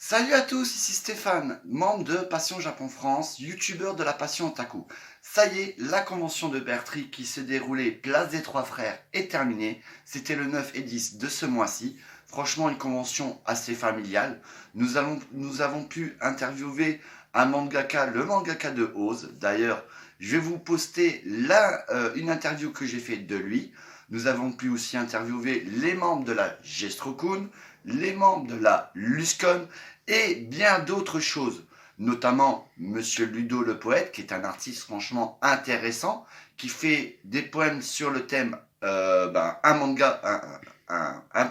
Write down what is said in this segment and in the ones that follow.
Salut à tous, ici Stéphane, membre de Passion Japon France, youtubeur de la Passion Otaku. Ça y est, la convention de Bertry qui s'est déroulée place des Trois Frères est terminée. C'était le 9 et 10 de ce mois-ci. Franchement, une convention assez familiale. Nous avons pu interviewer un mangaka, le mangaka de Oz. D'ailleurs, je vais vous poster une interview que j'ai faite de lui. Nous avons pu aussi interviewer les membres de la Gestrokun, les membres de la Luscon et bien d'autres choses, notamment Monsieur Ludo le poète, qui est un artiste franchement intéressant, qui fait des poèmes sur le thème un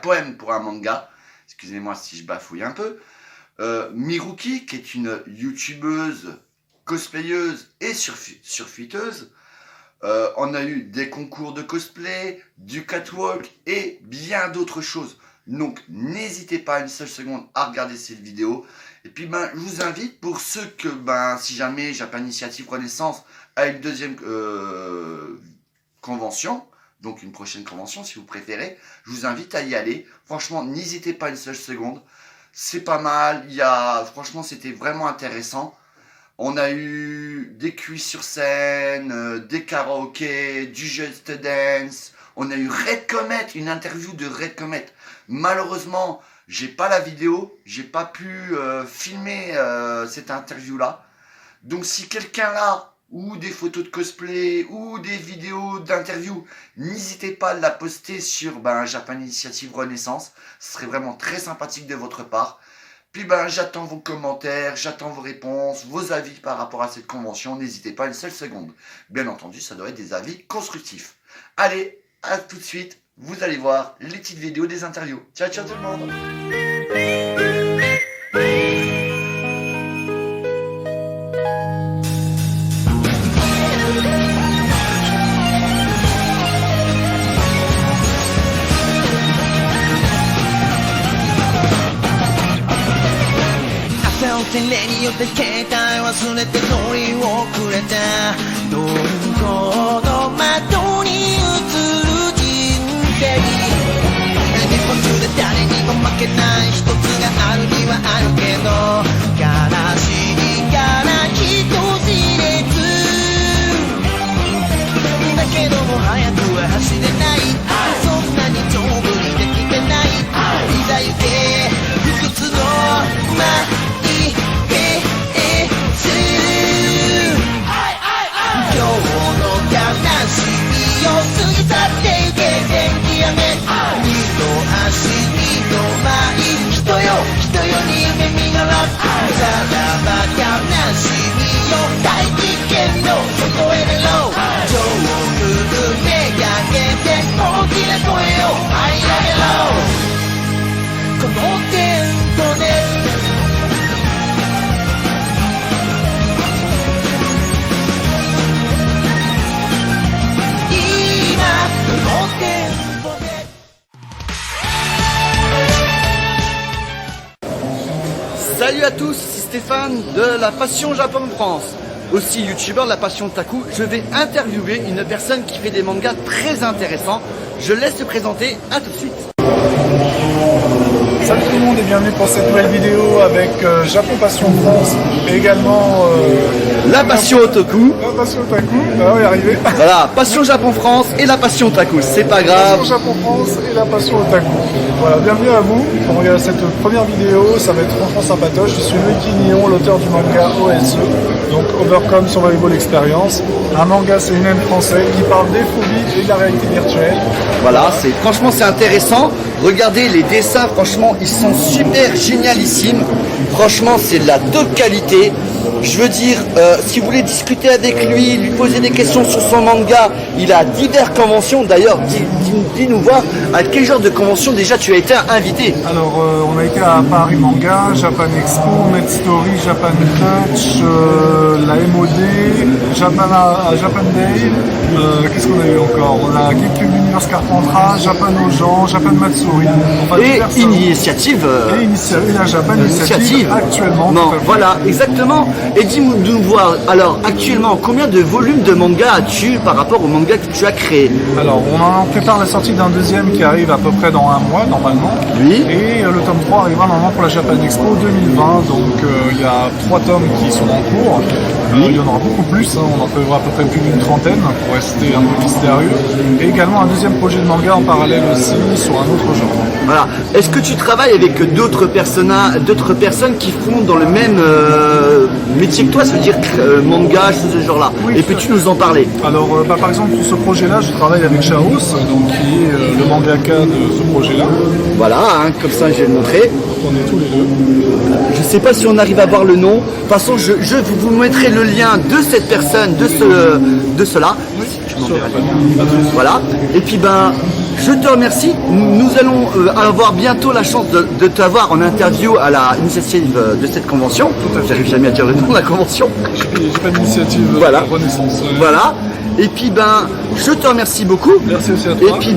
poème pour un manga. Excusez-moi si je bafouille un peu. Miruki, qui est une youtubeuse, cosplayeuse et surfiteuse. On a eu des concours de cosplay, du catwalk et bien d'autres choses. Donc n'hésitez pas une seule seconde à regarder cette vidéo. Et puis je vous invite, pour ceux que si jamais Japan Initiative Renaissance a une deuxième convention, donc une prochaine convention si vous préférez, je vous invite à y aller. Franchement, n'hésitez pas une seule seconde. C'est pas mal, franchement c'était vraiment intéressant. On a eu des quiz sur scène, des karaokés, du Just Dance. On a eu Red Comet, une interview de Red Comet. Malheureusement, j'ai pas la vidéo, j'ai pas pu filmer cette interview-là. Donc si quelqu'un là, ou des photos de cosplay, ou des vidéos d'interview, n'hésitez pas à la poster sur Japan Initiative Renaissance. Ce serait vraiment très sympathique de votre part. Puis j'attends vos commentaires, j'attends vos réponses, vos avis par rapport à cette convention. N'hésitez pas une seule seconde. Bien entendu, ça doit être des avis constructifs. Allez, à tout de suite. Vous allez voir les petites vidéos des interviews. Ciao, ciao tout le monde.手によって携帯忘れて乗り遅れた鈍行の窓に映る人生日本中で誰にも負けない一つがあるにはあるけど悲しいから人知れずだけども早くは走れないそんなに丈夫にできてないいざ行け不屈の今日の悲しみを過ぎ去ってゆけ元気やめ二度足二度前人よに夢見ろさらば悲しみを大気圏の外へ出ろ上空めがけて大きな声を張り上げろこのテントでSalut à tous, ici Stéphane de la Passion Japon France, aussi youtubeur de la Passion Otaku. Je vais interviewer une personne qui fait des mangas très intéressants. Je laisse se présenter, à tout de suite. Salut tout le monde et bienvenue pour cette nouvelle vidéo avec Japon Passion France et également la Passion Otaku. La Passion Otaku, on va y arriver. Voilà, Passion Japon France et la Passion Otaku, c'est pas grave. Passion Japon France et la Passion Otaku. Voilà, bienvenue à vous pour regarder cette première vidéo, ça va être franchement sympatoche. Je suis Loïc Nyon, l'auteur du manga OSE, donc Overcome Survival Experience. Un manga seinen français qui parle des phobies et de la réalité virtuelle. Voilà, franchement c'est intéressant. Regardez les dessins, franchement ils sont super génialissimes. Franchement c'est de la top qualité. Je veux dire, si vous voulez discuter avec lui, lui poser des questions sur son manga, il a diverses conventions. D'ailleurs, dis-nous voir à quel genre de convention déjà tu as été invité. Alors, on a été à Paris Manga, Japan Expo, Med Story, Japan Touch, la MOD, Japan Day. Qu'est-ce qu'on a eu encore? On a GameCube Universe Carpentras, Japan Ojan, Japan Matsuri. Enfin, et Initiative. Et la Japan Initiative actuellement. Non, voilà, exactement. Et dis-nous voir, alors actuellement, combien de volumes de manga as-tu par rapport au manga que tu as créé? Alors, on prépare la sortie d'un deuxième qui arrive à peu près dans un mois normalement. Oui. Et le tome 3 arrivera normalement pour la Japan Expo 2020. Donc il y a 3 tomes qui sont en cours. Il y en aura beaucoup plus, hein. On en prévoit à peu près plus d'une trentaine pour rester un peu mystérieux. Et également un deuxième projet de manga en parallèle aussi sur un autre genre. Voilà. Est-ce que tu travailles avec d'autres personnes qui font dans le même métier que toi, ça veut dire manga, choses de ce genre-là? Oui. Et peux-tu nous en parler? Alors par exemple sur ce projet-là, je travaille avec Chaos, donc qui est le mangaka de ce projet-là. Voilà, hein, comme ça je vais le montrer. On est tous les deux. Je ne sais pas si on arrive à voir le nom. De toute façon, je vous mettrai le lien de cette personne, de cela. Voilà. Et puis je te remercie. Nous allons avoir bientôt la chance de t'avoir en interview à la initiative de cette convention. J'arrive jamais à dire le nom de la convention. J'ai pas d'initiative Voilà. Renaissance. Voilà. Et puis je te remercie beaucoup. Merci aussi à toi. Et puis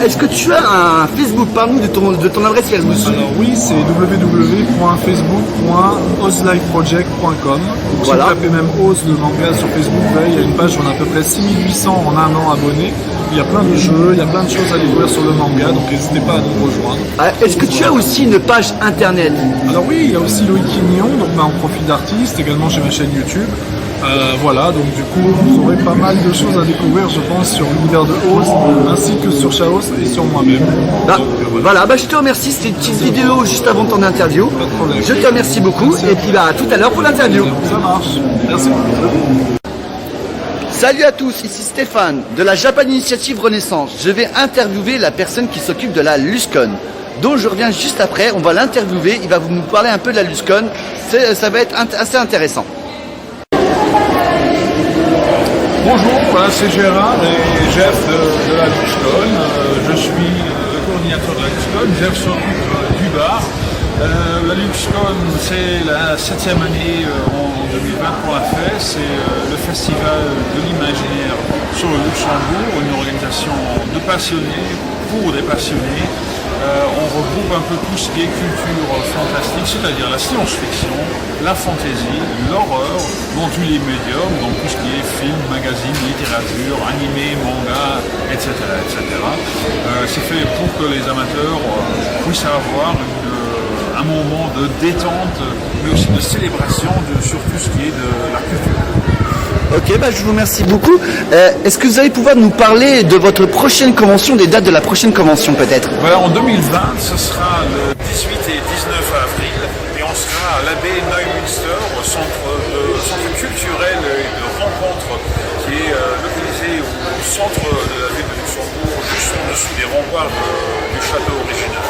est-ce que tu as un Facebook? Parle-nous de ton adresse Facebook. Alors oui, c'est www.facebook.ozlifeproject.com. Voilà. Si vous tapez même Oz le manga sur Facebook, il y a une page où on a à peu près 6800 en un an abonnés. Il y a plein de jeux, il y a plein de choses à découvrir sur le manga, donc n'hésitez pas à nous rejoindre. Est-ce que tu as aussi une page internet? Alors oui, il y a aussi Loïc Quignon, donc en profil d'artiste, également j'ai ma chaîne YouTube. Voilà, donc du coup vous aurez pas mal de choses à découvrir, je pense, sur l'univers de Oz, ainsi que sur Chaos et sur moi-même. Voilà, je te remercie, c'était une petite vidéo juste avant ton interview. Pas de problème. Je te remercie beaucoup. Merci. Et puis à tout à l'heure pour l'interview. Ça marche, merci beaucoup. Salut à tous, ici Stéphane de la Japan Initiative Renaissance. Je vais interviewer la personne qui s'occupe de la Luscon, dont je reviens juste après. On va l'interviewer, il va nous parler un peu de la Luscon. Ça va être assez intéressant. Bonjour, voilà, c'est Gérard et Jeff de la Luscon. Je suis le coordinateur de la Luscon. Jeff s'occupe du bar. La Luscon, c'est la 7e année en 2020 qu'on l'a fait. C'est le festival de l'imaginaire sur le Luxembourg, une organisation de passionnés pour des passionnés. On regroupe un peu tout ce qui est culture fantastique, c'est-à-dire la science-fiction, la fantasy, l'horreur, dans tous les médiums, dans tout ce qui est film, magazine, littérature, animé, manga, etc. etc. C'est fait pour que les amateurs puissent avoir un moment de détente, mais aussi de célébration sur tout ce qui est de la culture. Ok, je vous remercie beaucoup. Est-ce que vous allez pouvoir nous parler de votre prochaine convention, des dates de la prochaine convention peut-être? Voilà, en 2020, ce sera le 18 et 19 avril, et on sera à l'abbaye Neumünster, au centre culturel et de rencontre qui est localisé au centre de la ville de Luxembourg, juste en dessous des remparts du château original.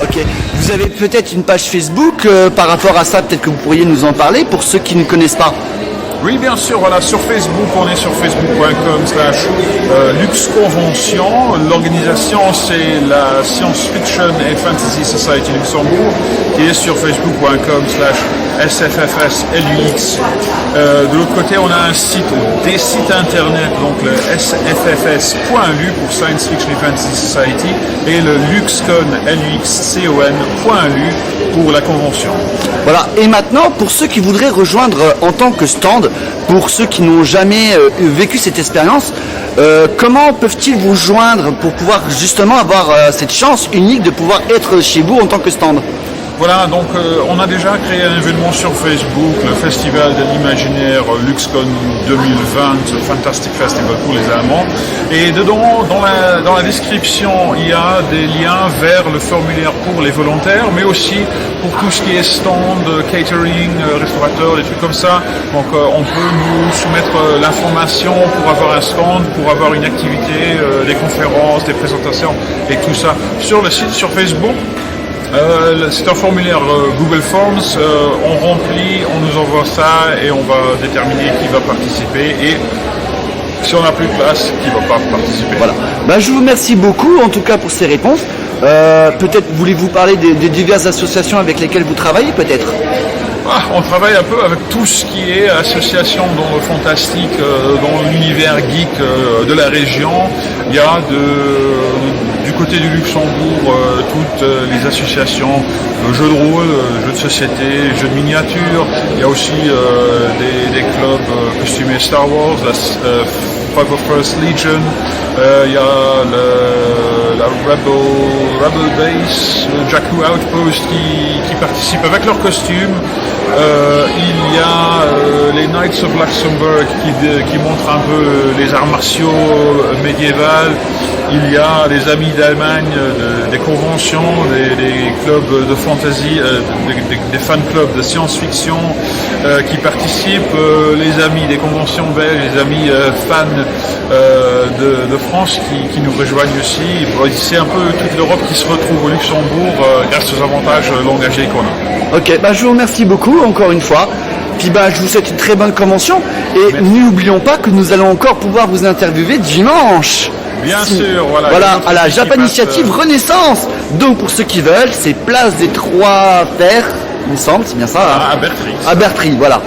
Ok, vous avez peut-être une page Facebook par rapport à ça, peut-être que vous pourriez nous en parler pour ceux qui ne connaissent pas. Oui, bien sûr, voilà, sur Facebook, on est sur facebook.com/LuxConvention. L'organisation, c'est la Science Fiction et Fantasy Society Luxembourg, qui est sur facebook.com/SFFSLUX. De l'autre côté, on a des sites internet, donc le sffs.lu pour Science Fiction et Fantasy Society et le Luxcon, LUXCON.lu pour la convention. Voilà, et maintenant, pour ceux qui voudraient rejoindre en tant que stand, pour ceux qui n'ont jamais vécu cette expérience, comment peuvent-ils vous joindre pour pouvoir justement avoir cette chance unique de pouvoir être chez vous en tant que stand? Voilà, donc on a déjà créé un événement sur Facebook, le Festival de l'Imaginaire LuxCon 2020, Fantastic Festival pour les Allemands. Et dedans, dans la description, il y a des liens vers le formulaire pour les volontaires, mais aussi pour tout ce qui est stand, catering, restaurateur, des trucs comme ça. Donc on peut nous soumettre l'information pour avoir un stand, pour avoir une activité, des conférences, des présentations et tout ça sur le site, sur Facebook. C'est un formulaire Google Forms, on remplit, on nous envoie ça et on va déterminer qui va participer et si on n'a plus de place, qui ne va pas participer. Voilà. Je vous remercie beaucoup en tout cas pour ces réponses. Peut-être voulez-vous parler des diverses associations avec lesquelles vous travaillez peut-être? On travaille un peu avec tout ce qui est association dans le fantastique, dans l'univers geek de la région. Il y a du côté du Luxembourg toutes les associations de jeux de rôle, jeux de société, jeux de miniature. Il y a aussi des clubs costumés Star Wars, Prague First Legion, il y a la Rebel Base, le Jakku Outpost qui participent avec leurs costumes. Il y a les Knights of Luxembourg qui montrent un peu les arts martiaux médiévales. Il y a les amis d'Allemagne, des conventions, des clubs de fantasy, des fan clubs de science-fiction qui participent, les amis des conventions belges, les amis fans de France qui nous rejoignent aussi. C'est un peu toute l'Europe qui se retrouve au Luxembourg grâce aux avantages langagiers qu'on a. Ok, je vous remercie beaucoup encore une fois. Puis je vous souhaite une très bonne convention. Et n'oublions pas que nous allons encore pouvoir vous interviewer dimanche. Bien sûr, voilà. Voilà, à la Japan Initiative Renaissance. Donc pour ceux qui veulent, c'est place des Trois Terres, il me semble, c'est bien ça. À Bertry. À Bertry, voilà.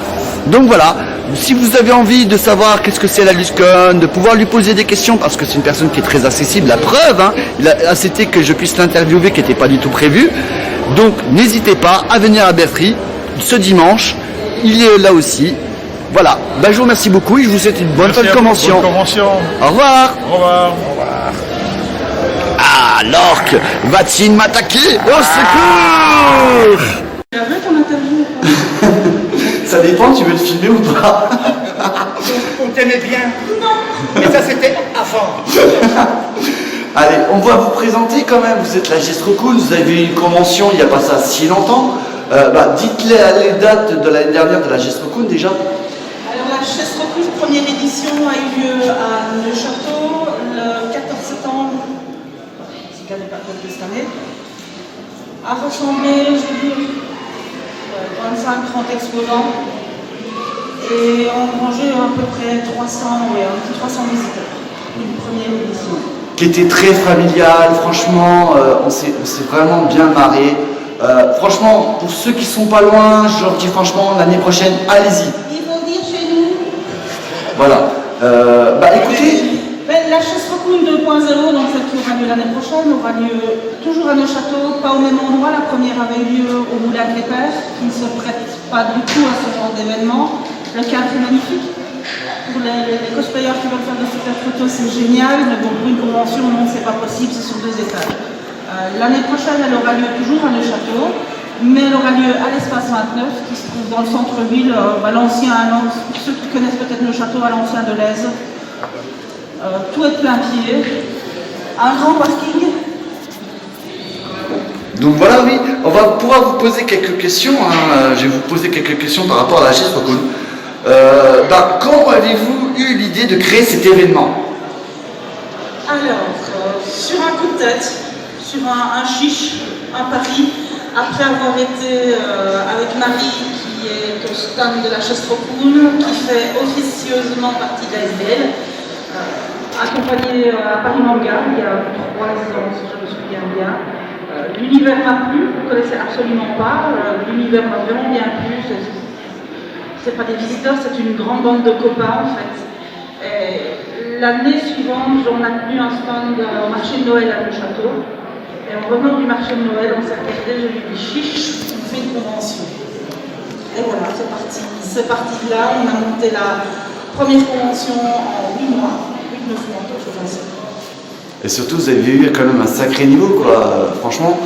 Donc voilà, si vous avez envie de savoir qu'est-ce que c'est la LusCon, de pouvoir lui poser des questions, parce que c'est une personne qui est très accessible, la preuve, il a accepté que je puisse l'interviewer, qui n'était pas du tout prévu. Donc n'hésitez pas à venir à Bertry ce dimanche, il est là aussi. Voilà, je vous remercie beaucoup et je vous souhaite une bonne fin de convention. Bonne convention. Au revoir. Au revoir. Au revoir. Ah, l'orque va-t-il m'attaquer? Au secours! Tu as vu ton interview ou pas? Ça dépend, tu veux le filmer ou pas? On t'aimait bien. Non. Mais ça, c'était avant. Allez, on va vous présenter quand même. Vous êtes la Gestrokun, vous avez eu une convention il n'y a pas ça si longtemps. Dites-les les dates de l'année dernière de la Gestrokun déjà. Alors la Gestrokun première édition a eu lieu à Neuchâtel le 14 septembre, c'est qu'elle n'est pas de cette année, a rassemblé, je veux dire, 25-30 exposants et ont rangé à peu près 300 visiteurs. Une première édition. Qui était très familiale, franchement, on s'est vraiment bien marré. Franchement, pour ceux qui sont pas loin, je leur dis franchement, l'année prochaine, allez-y. Ils vont dire chez nous. Voilà. Écoutez. La Gestrokun 2.0, donc celle qui aura lieu l'année prochaine, aura lieu toujours à Neuchâtel, pas au même endroit. La première avait eu lieu au Moulin de l'Épère, qui ne se prête pas du tout à ce genre d'événement. Le cadre est magnifique. Pour les cosplayers qui veulent faire de super photos, c'est génial, mais bon, pour une convention, non, c'est pas possible, c'est sur 2 étages. L'année prochaine, elle aura lieu toujours à Neuchâtel, mais elle aura lieu à l'espace 29, qui se trouve dans le centre-ville, ceux qui connaissent peut-être Neuchâtel, à l'ancien de l'Aise. Tout est plein pied, un grand parking. Donc voilà, oui, on va pouvoir vous poser quelques questions. Je vais vous poser quelques questions par rapport à la Gestrokun. Quand avez-vous eu l'idée de créer cet événement? Alors, sur un coup de tête, sur un chiche, un pari, après avoir été avec Marie, qui est au stand de la Gestrokun, qui fait officieusement partie de l'ASBL, accompagnée à Paris Manga il y a 3 ans, si je me souviens bien. L'univers m'a plu, vous ne connaissez absolument pas, l'univers m'a vraiment bien plu. C'est pas des visiteurs, c'est une grande bande de copains en fait. L'année suivante, on a tenu un stand au marché de Noël à Neuchâtel. Et en revenant du marché de Noël, on s'est regardé, je lui ai dit chiche, on fait une convention. Et voilà, c'est parti. C'est parti de là, on a monté la première convention en 8 mois, 8-9 mois, quelque chose comme ça. Et surtout, vous avez eu quand même un sacré niveau, quoi. Franchement,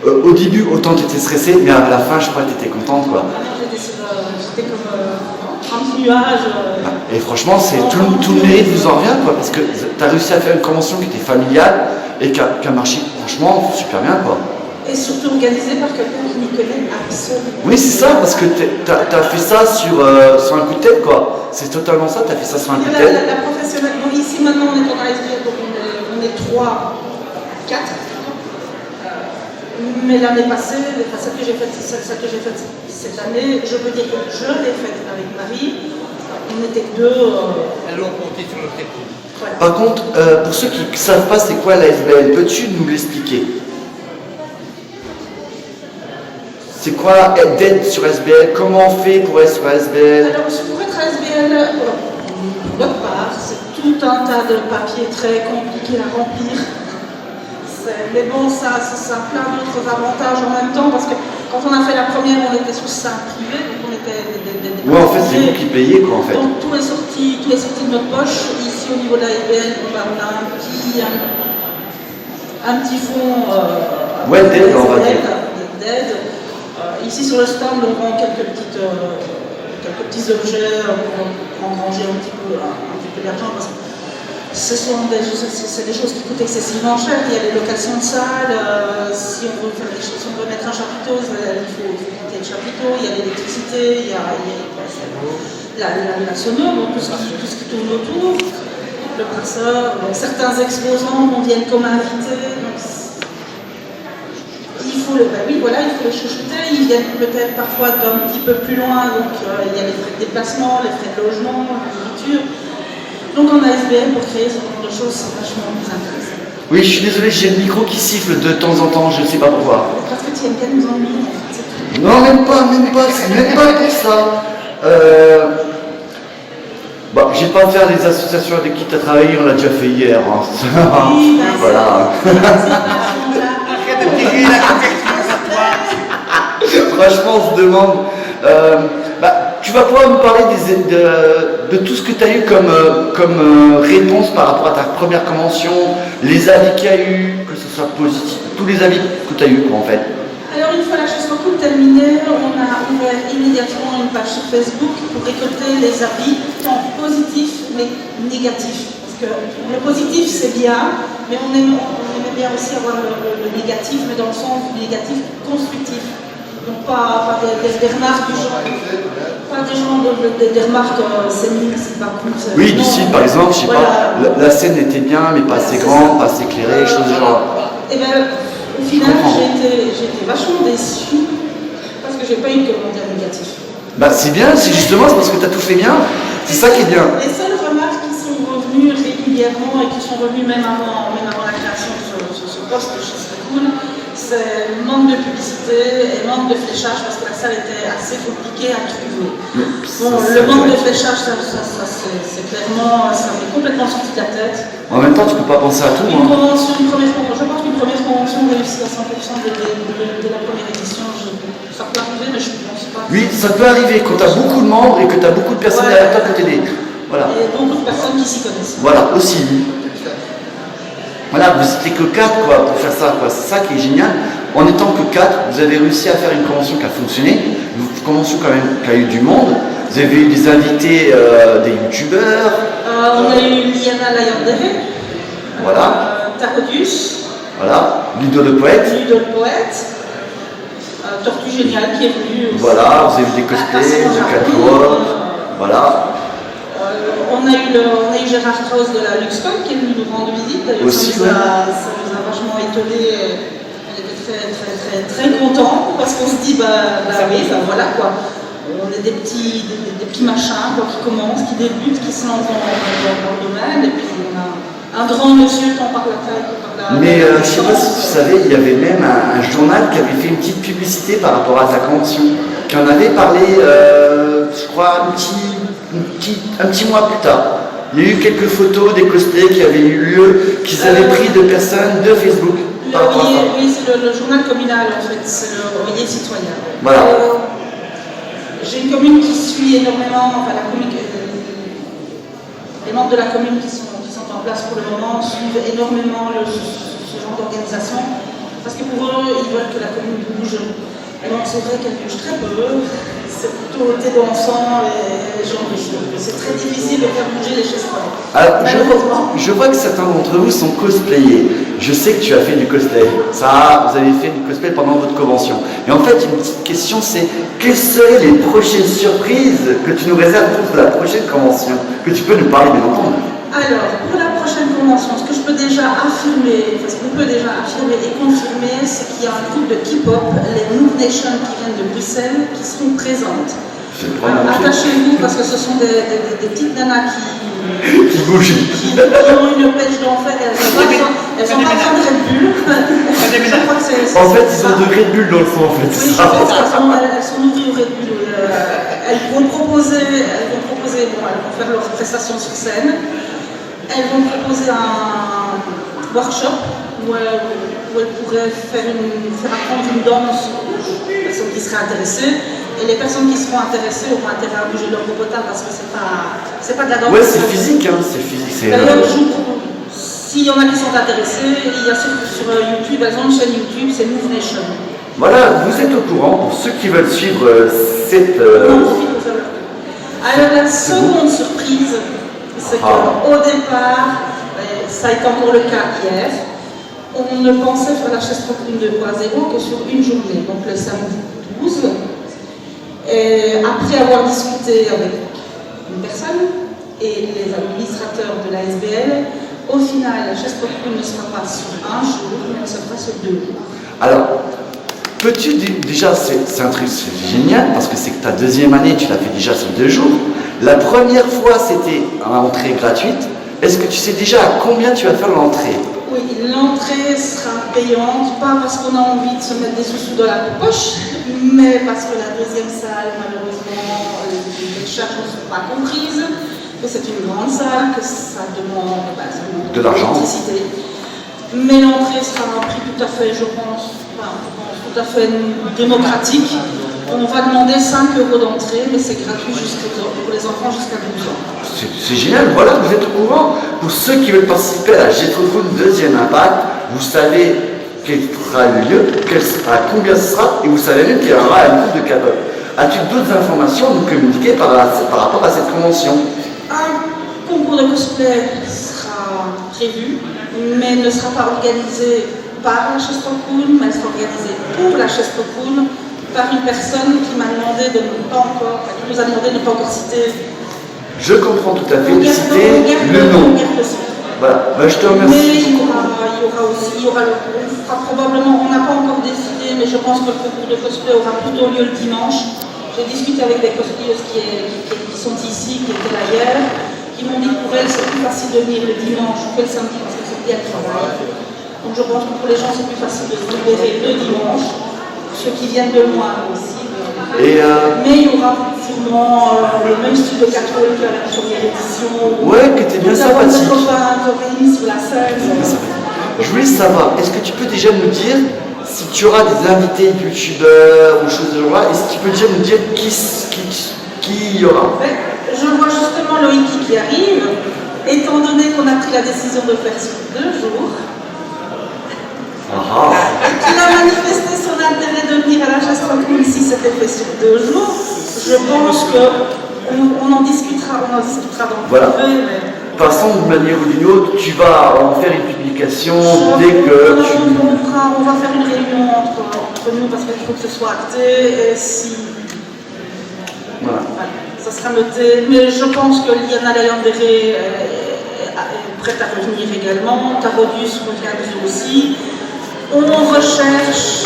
au début, autant tu étais stressé, mais à la fin, je crois que tu étais contente, quoi. J'étais comme un petit nuage. Et franchement, tout le mérite vous en revient, quoi, parce que tu as réussi à faire une convention qui était familiale et qui a marché, franchement, super bien, quoi. Et surtout organisée par quelqu'un qui n'y connaît absolument. Oui, c'est ça, parce que tu as fait ça sur un coup de tête, quoi. C'est totalement ça, tu as fait ça sur un coup de tête. La professionnelle. Bon, ici, maintenant, on est en ASBL, donc on est 3, 4. Mais l'année passée, celle que j'ai faite cette année, je peux dire que je l'ai faite avec Marie. On n'était que 2. Elles l'ont compté sur le téléphone. Voilà. Par contre, pour ceux qui ne savent pas c'est quoi la SBL, peux-tu nous l'expliquer? C'est quoi d'être sur SBL? Comment on fait pour être sur SBL? Alors, pour être ASBL, pour notre part, c'est tout un tas de papiers très compliqués à remplir. Mais bon, ça a plein d'autres avantages en même temps, parce que quand on a fait la première, on était sous sein privé, donc on était des ouais, en fait, c'est vous qui payez, quoi, en fait. Donc tout est sorti de notre poche. Ici, qu'au niveau de la SBL, on a un petit fonds ouais, d'aide, on va dire. D'aide. Ici sur le stand, on vend quelques petits objets pour engranger un petit peu d'argent. C'est des choses qui coûtent excessivement cher. Il y a les locations de salles. Si on veut faire des choses, si on veut mettre un chapiteau, il faut monter le chapiteau. Il y a l'électricité, il y a la sono, donc tout ce qui tourne autour, le brasseur. Donc, certains exposants viennent comme invités. Donc, il faut les chouchouter. Ils viennent peut-être parfois d'un petit peu plus loin. Donc il y a les frais de déplacement, les frais de logement, la nourriture. Donc en ASBL, pour créer ce genre de choses, c'est vachement plus intéressant. Oui, je suis désolé, j'ai le micro qui siffle de temps en temps, je ne sais pas pourquoi. Parce que tu aimes bien nous ennuyer, en fait, c'est tout. Non, même pas pour ça. Bon, j'ai pas à faire les associations avec qui tu as travaillé, on l'a déjà fait hier. Hein. Oui, voilà. Arrête de tirer la Franchement, on se demande. Tu vas pouvoir me parler de tout ce que tu as eu comme réponse par rapport à ta première convention, les avis qu'il y a eu, que ce soit positif, tous les avis que tu as eu, quoi, en fait. Alors, une fois la chose beaucoup terminée, on a ouvert immédiatement une page sur Facebook pour récolter les avis, tant positifs mais négatifs. Parce que le positif, c'est bien, mais on aimait bien aussi avoir le négatif, mais dans le sens du négatif constructif. Donc, pas des remarques du genre. Pas des gens des remarques, c'est nul, c'est pas cool. Oui, d'ici, par exemple, je sais pas, la scène était bien, mais pas assez grande, pas assez éclairée, choses du genre. Et bien, au final, j'ai été vachement déçue parce que j'ai pas eu de commentaires négatifs. C'est bien, c'est parce que tu as tout fait bien, c'est ça qui est bien. Les seules remarques qui sont revenues régulièrement et qui sont revenues même avant la création de ce poste chez Cool, c'est manque de publicité et manque de fléchage parce que la salle était assez compliquée à trouver. Bon, le manque de fléchage, ça c'est clairement, ça m'est complètement sorti de la tête. En même temps, tu peux pas penser à tout. Je pense qu'une première convention réussie à 100% dès la première édition, ça peut arriver, mais je ne pense pas. Oui, ça peut arriver quand tu as beaucoup de membres et que tu as beaucoup de personnes derrière toi pour t'aider. Voilà. Et beaucoup de personnes qui s'y connaissent. Voilà, aussi. Voilà, vous n'étiez que 4 quoi, pour faire ça, quoi. C'est ça qui est génial. En étant que 4, vous avez réussi à faire une convention qui a fonctionné, une convention quand même qui a eu du monde. Vous avez eu des invités, des youtubeurs. On a eu Liana Layandere. Voilà. Tarodius. Voilà. Ludo le poète. Tortue Géniale qui est venue aussi. Voilà, vous avez eu des cosplays, de Catwalk. Voilà. On a eu Gérard Strauss de la LuxCon qui est venu nous rendre visite. Aussi, ça nous a vachement étonnés. On était très contents parce qu'on se dit, voilà quoi. On est des petits machins quoi, qui commencent, qui débutent, qui se lancent dans le domaine. Et puis on a un grand monsieur tant par la taille que par la... Mais je ne sais pas si tu savais, il y avait même un journal qui avait fait une petite publicité par rapport à ta convention, qui en avait parlé, je crois, un petit mois plus tard. Il y a eu quelques photos des cosplays qui avaient eu lieu, qu'ils avaient pris de personnes de Facebook. Oui, c'est le journal communal en fait, c'est le Oyer citoyen. Voilà. J'ai une commune qui suit énormément, les membres de la commune qui sont en place pour le moment suivent énormément ce genre d'organisation parce que pour eux, ils veulent que la commune bouge. Et donc c'est vrai qu'elle bouge très peu, c'est plutôt thé dansant et genre de choses. C'est très difficile de faire bouger les choses. Alors, je vois que certains d'entre vous sont cosplayés. Je sais que tu as fait du cosplay. Ça, vous avez fait du cosplay pendant votre convention. Et en fait, une petite question, c'est quelles seraient les prochaines surprises que tu nous réserves pour la prochaine convention? Que tu peux nous parler, bien entendu. Alors, pour la prochaine convention, ce que je peux déjà affirmer, et confirmer, c'est qu'il y a un groupe de K-pop, les Move Nation qui viennent de Bruxelles, qui seront présentes. Attachez-vous parce que ce sont des petites nanas qui bougent. Qui ont une pêche d'enfer. Elles sont pas fan de Red Bull. Je crois que c'est en fait, ils ont de Red Bull dans le sang, en fait. Oui, je pense qu'elles sont nourries au Red Bull. Elles vont proposer, elles vont faire leur prestation sur scène. Elles vont proposer un workshop où elles pourraient faire apprendre une danse aux personnes qui seraient intéressées. Et les personnes qui seront intéressées auront intérêt à bouger leur popotin parce que c'est pas de la danse. Ouais, c'est physique, hein, c'est physique. D'ailleurs, s'il y en a qui sont intéressés, il y a sur YouTube, elles ont une chaîne YouTube, c'est Move Nation. Voilà, vous êtes au courant, pour ceux qui veulent suivre cette... Alors la seconde surprise, c'est qu'au départ, ça a été encore le cas hier, on ne pensait faire la chaise Procune 2.0 que sur une journée, donc le samedi 12. Et après avoir discuté avec une personne et les administrateurs de la SBL, au final, la chaise Procune ne sera pas sur un jour, mais elle se fera sur 2 jours. Alors, peux-tu déjà, c'est un truc génial, parce que c'est que ta deuxième année, tu l'as fait déjà sur 2 jours. La première fois, c'était à entrée gratuite. Est-ce que tu sais déjà à combien tu vas faire l'entrée? Oui, l'entrée sera payante, pas parce qu'on a envie de se mettre des sous dans la poche, mais parce que la deuxième salle, malheureusement, les charges ne sont pas comprises, que c'est une grande salle, que ça demande de l'argent. L'électricité. Mais l'entrée sera un prix tout à fait, je pense, tout à fait démocratique. On va demander 5 € d'entrée, mais c'est gratuit pour les enfants jusqu'à 12 ans. C'est génial, voilà, vous êtes au courant. Pour ceux qui veulent participer à la Gestrocon deuxième impact, vous savez quel sera le lieu, à combien ce sera, et vous savez même qu'il y aura un groupe de cadeaux. As-tu d'autres informations à nous communiquer par rapport à cette convention? Un concours de cosplay sera prévu, mais ne sera pas organisé par la Chestrocon, mais elle sera organisée pour la Chestrocon par une personne qui m'a demandé de ne pas encore, qui nous a demandé de ne pas encore citer. Je comprends tout à fait, de citer le nom. Voilà, je te remercie. Mais il y aura aussi, on fera probablement, on n'a pas encore décidé, mais je pense que le concours de cosplay aura plutôt lieu le dimanche. J'ai discuté avec des cosplayeuses qui sont ici, qui étaient là hier, qui m'ont dit que pour elles c'est plus facile de venir le dimanche que le samedi parce que c'est bien le travail. Donc je pense que pour les gens c'est plus facile de se libérer le dimanche, ceux qui viennent de loin aussi. Mais il y aura sûrement le même style de catwalk que la première édition. Ouais, qui était bien sympathique. Sur la scène. Je voulais savoir, est-ce que tu peux déjà nous dire si tu auras des invités youtubeurs ou choses de genre, est-ce que tu peux déjà nous dire qui y aura? Je vois justement Loïc qui arrive, étant donné qu'on a pris la décision de faire sur 2 jours. Et qu'il a manifesté son intérêt de venir à la Chestrocon si c'était fait sur 2 jours, je pense qu'on en discutera dans le privé. De toute façon, d'une manière ou d'une autre, tu vas en faire une publication dès que on va faire une réunion entre nous parce qu'il faut que ce soit acté et si... Voilà, ça sera noté. Mais je pense que Liana Layandere est prête à revenir également. Tarodius reviendra aussi. On recherche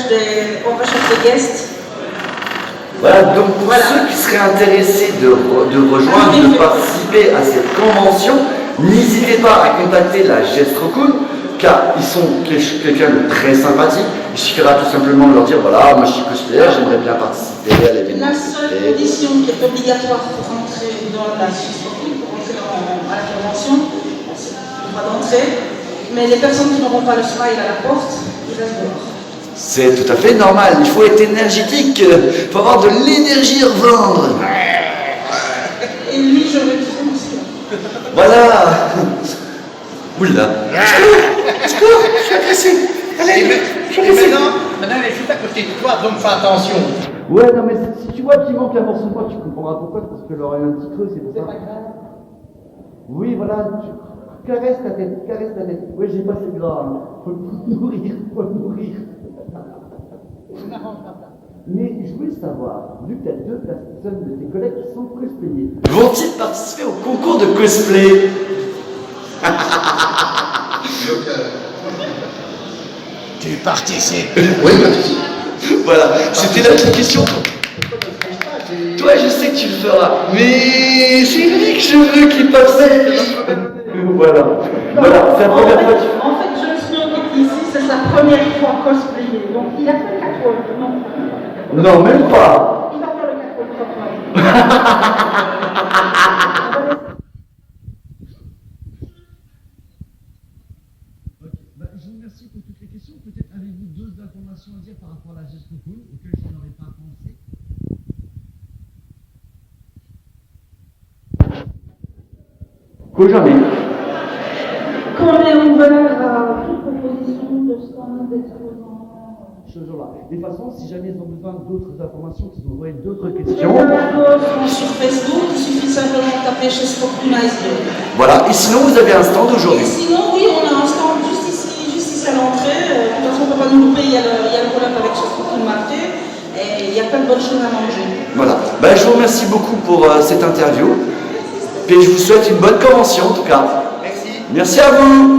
des guests. Voilà, donc pour ceux qui seraient intéressés de rejoindre, de participer à cette convention, n'hésitez pas à contacter la Gestrocon, car ils sont quelqu'un de très sympathique. Il suffira tout simplement de leur dire, voilà, moi je suis cosplayer, j'aimerais bien participer à l'événement. La seule condition qui est obligatoire pour rentrer dans la Gestrocon, pour rentrer à la convention, c'est le droit d'entrée. Mais les personnes qui n'auront pas le smile à la porte, ils restent dehors. C'est tout à fait normal, il faut être énergétique, il faut avoir de l'énergie à revendre. Et lui, je veux dire aussi. Voilà. Oula. Secours, je suis agressé. Allez, maintenant, elle est juste à côté de toi, donc fais attention. Ouais, non, mais si tu vois qu'il manque un morceau de moi, tu comprendras pourquoi, parce que l'oreille a un petit creux, c'est pour ça. C'est pas grave. Oui, voilà, caresse ta tête. Oui, j'ai pas assez de gras, hein. Faut le nourrir. Mais je voulais savoir, vu que tu as 2 personnes de tes collègues qui sont cosplayés, vont-ils participer au concours de cosplay? Tu participes. Oui, voilà, c'était la petite question. Toi, je sais que tu le feras, mais c'est lui que je veux qu'il participe. Voilà, c'est la première fois. En fait, Jon Snow qui est ici, c'est sa première fois cosplayé. Donc il a fait le catwalk, non? Non, même pas. Il va faire le catwalk. Je vous remercie pour toutes les questions. Peut-être avez-vous d'autres informations? informations à dire par rapport à la Gestropole auquel je n'aurais pas pensé? Jamais. Qu'on est ouvert à toute proposition de stand d'exposants. Ce jour-là. De toute façon, si jamais ils ont besoin d'autres informations, qu'ils ont envoyé d'autres Les questions. infos sont sur Facebook, il suffit simplement de taper chez Spokuna Iceberg. Voilà. Et sinon, vous avez un stand Et aujourd'hui. sinon, oui, on a un stand juste ici à l'entrée. De toute façon, on ne peut pas nous louper, il y a le collab avec chez Spokuna Market. Et il y a plein de bonnes choses à manger. Voilà. Ben, je vous remercie beaucoup pour cette interview. Et je vous souhaite une bonne convention en tout cas. Merci. Merci à vous.